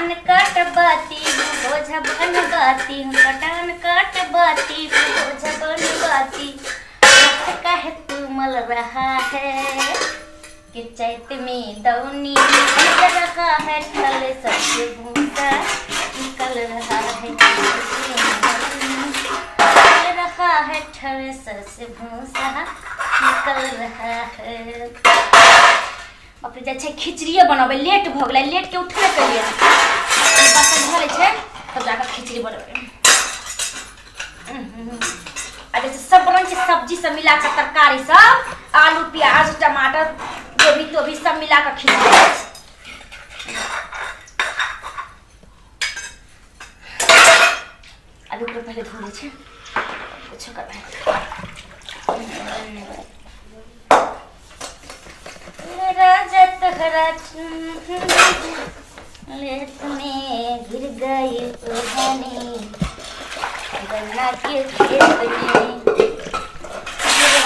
कटान कटबाती हूँ बोझा बनवाती हूँ, कटान कटबाती हूँ बोझा बनवाती। कहे तू मल रहा है कि चैत में दौनी निकल रहा है, थले सबसे भूसा निकल रहा है, निकल रहा है थले सबसे भूसा निकल रहा है। अपने जाइ छै खिचड़िए बनाबे, लेट भ गेलै, लेट के उठबे कलिए, बर्तन धरे छै तब जाकर खिचड़ी बनबे। आ जैसे सब रंग के सब्जी सब मिला के तरकारी सब, आलू प्याज टमाटर गोभी तोभी सब मिला के खिचड़ी। आलू को पहले धो ले छै, कुछ करबै रजत लेत में गिर गई ओढ़नी, गन्ना के खेत में गिर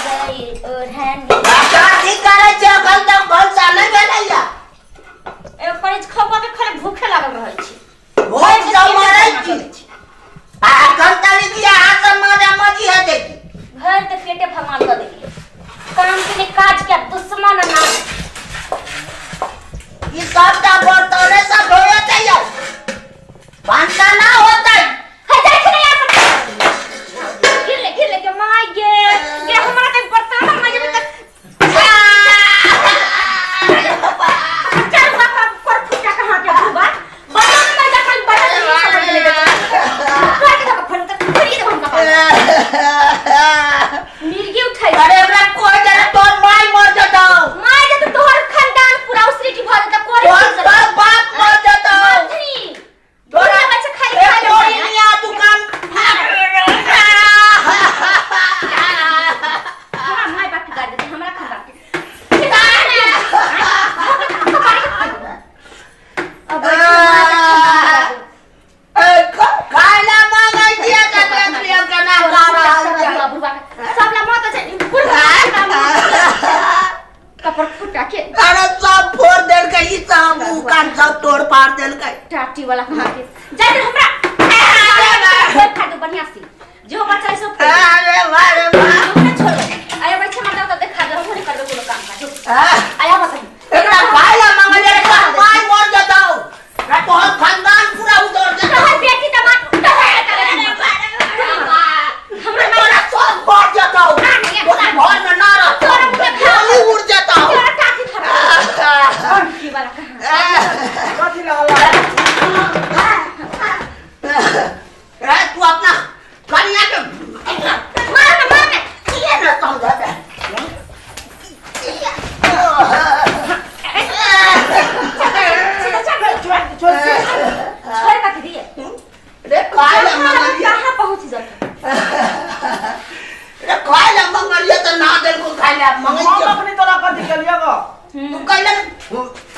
गई ओढ़नी। शादी करे छै अखन तक भलसा नहीं भेलैया। ए परिज खबा के खाली भूखे लागल रहै छी, भूख सब मरै छी। आ अखन तक किया हाथ माजा मजी है देखी, भर के पेटे फरमान कर देली, काम के लिए काज के दुश्मन ना। ये सब का बर्तन सब धोए चाहिए, भांसा ना होता है। है जाय छै नहीं आ गिर ले के माय गे हमरा के बर्तन माजे में तक चल बाबा पर फुटा कहां के बुबा बर्तन में जा खाली बर्तन ले का फन तक खरी दे हम का मिर्गी उठाई। अरे हमरा कोई जरा तोर माय मर जताओ, माय जे तो तोहर खानदान पूरा उसरी की भर त कोरी तोर बाप मर जताओ। तोरा बच्चा खाली खाली दुनिया दुकान हमरा माय बाप गाड़ दे हमरा खानदान खाइला मांगै दिया त देखलिए केना खा रहल छै। सब ला मत छै कपर फुटा के अरे सब फोड़ देल के ई सब मुंह कान सब तोड़ फाड़ देल के टाटी वाला कहां के जाय रे हमरा खा दो बढ़िया से जो बच्चा सब अरे वाह छोड़ो आया बच्चा मत तो देखा दो हम कर दो काम का आया बता एकरा खाइला मांगै रे माय मर जताओ, रे तोहर खानदान पूरा उधर तो जताओ। हर बेटी दमा हमरा तोरा सब मर जताओ, तोरा घर में ना रह, तोरा मुझे खाली उड़ जताओ। तोरा टाटी खा और की वाला कहां कथि लगल रे तू अपना कनिया के मार ये न समझ दे। छोड़ का दिए रे खाइला मंगलिया, कहां पहुंच जाते रे खाइला मंगलिया त ना देल को खाइला मंगै हम अपनी तोरा कथि केलिया गो? तू कहले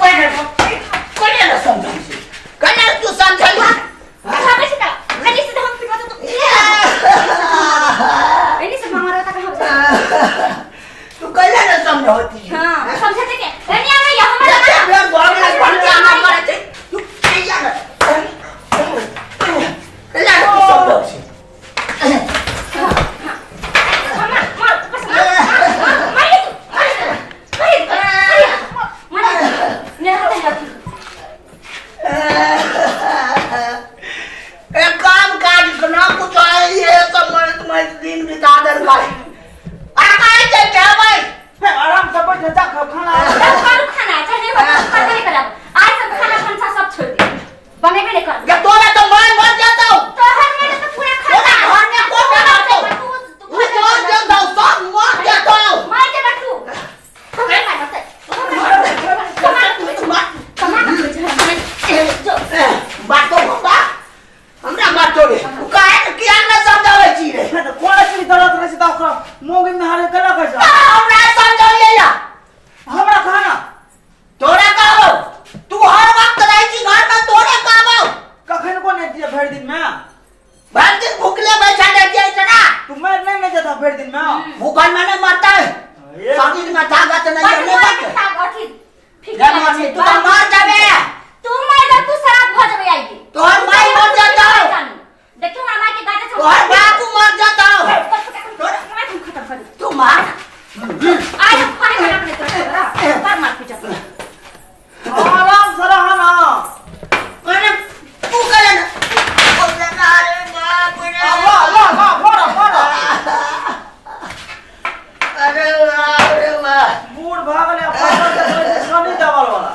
कोई न समझै छी, कहले तू समझै कहां से का कनी से हम फिर तो एनी से हमारा का कहां तू कहले न समझौती। हां समझते के एनी आ या हमरा रे घर में बढ़िया ना करे छै, तू कैया न कहले तू समझौ छी। एक काम काज ना कुछ है ये सब मैं दिन बिता दर भाई आ काहे जे भाई आराम से बैठ मार आय फाड़ के अपने तरफ पर मार पीछा आराम से रहा ना। मैंने तू करे ना अरे बाप रे ला फोड़ा फोड़ा। अरे बाप रे बाप बूढ़ भागले पावर देखबै छै सनी देवल वाला।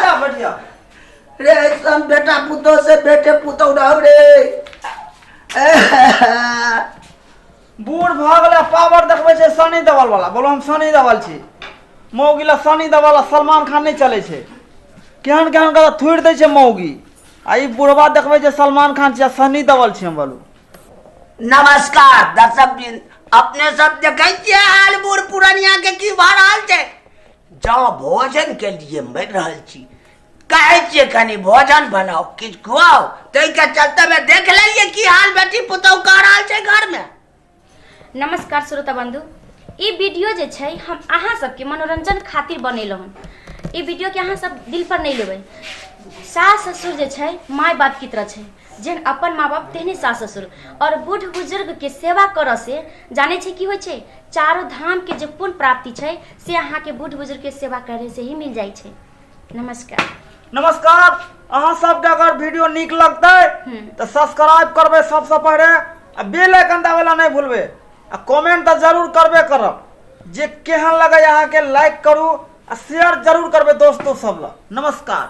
जा बढ़िया रे सब बेटा पुतो से बेटे पुतो रह रे बूढ़ भागले पावर देखबै छै सनी देवल वाला। बोलो हम सनी देवल छी। मौगी सनी देवल सलमान खान नहीं चले छे। केहन केहन के थुड़ दे छे मौगी। आ ई बुढ़वा देखबै छै सलमान खान छै सनी देवल छी हम बोलू। नमस्कार दर्शक बिन अपने सब देखे छियै हाल बूढ़ पुरानिया के की भा रहल छै। जहाँ भोजन के लिए मर रहल छी कहे छियै कनी भोजन बनाओ किछ खुआओ तै के चलते में देख लेलिए की हाल बेटी पुतौ का रहल छै घर में। नमस्कार श्रोता बंधु, ई वीडियो जे छै हम अहाँ सबके मनोरंजन खातिर बनेलहुँ हन। ई वीडियो के अहाँ सब दिल पर नहीं लेबै। सास ससुर जे छै माय बाप की तरह छै, जेहन अपन माँ बाप तेहने सास ससुर। और बूढ़ बुजुर्ग के सेवा करऽ से जाने छै की होइ छै, चारों धाम के जे पुण्य प्राप्ति छै से अहाँ के बूढ़ बुजुर्ग के सेवा करे से ही मिल जाइ छै। नमस्कार। नमस्कार। अहाँ सबके अगर वीडियो नीक लगतै तो सब्सक्राइब करबै सबसे पहले, आ बेल आइकन दबावेला नहीं भूलबै, आ कमेंट तो जरूर करबे करब। जे केहन लगे अहाँ के लाइक करू आ शेयर जरूर करबै दोस्तों सब लग। नमस्कार।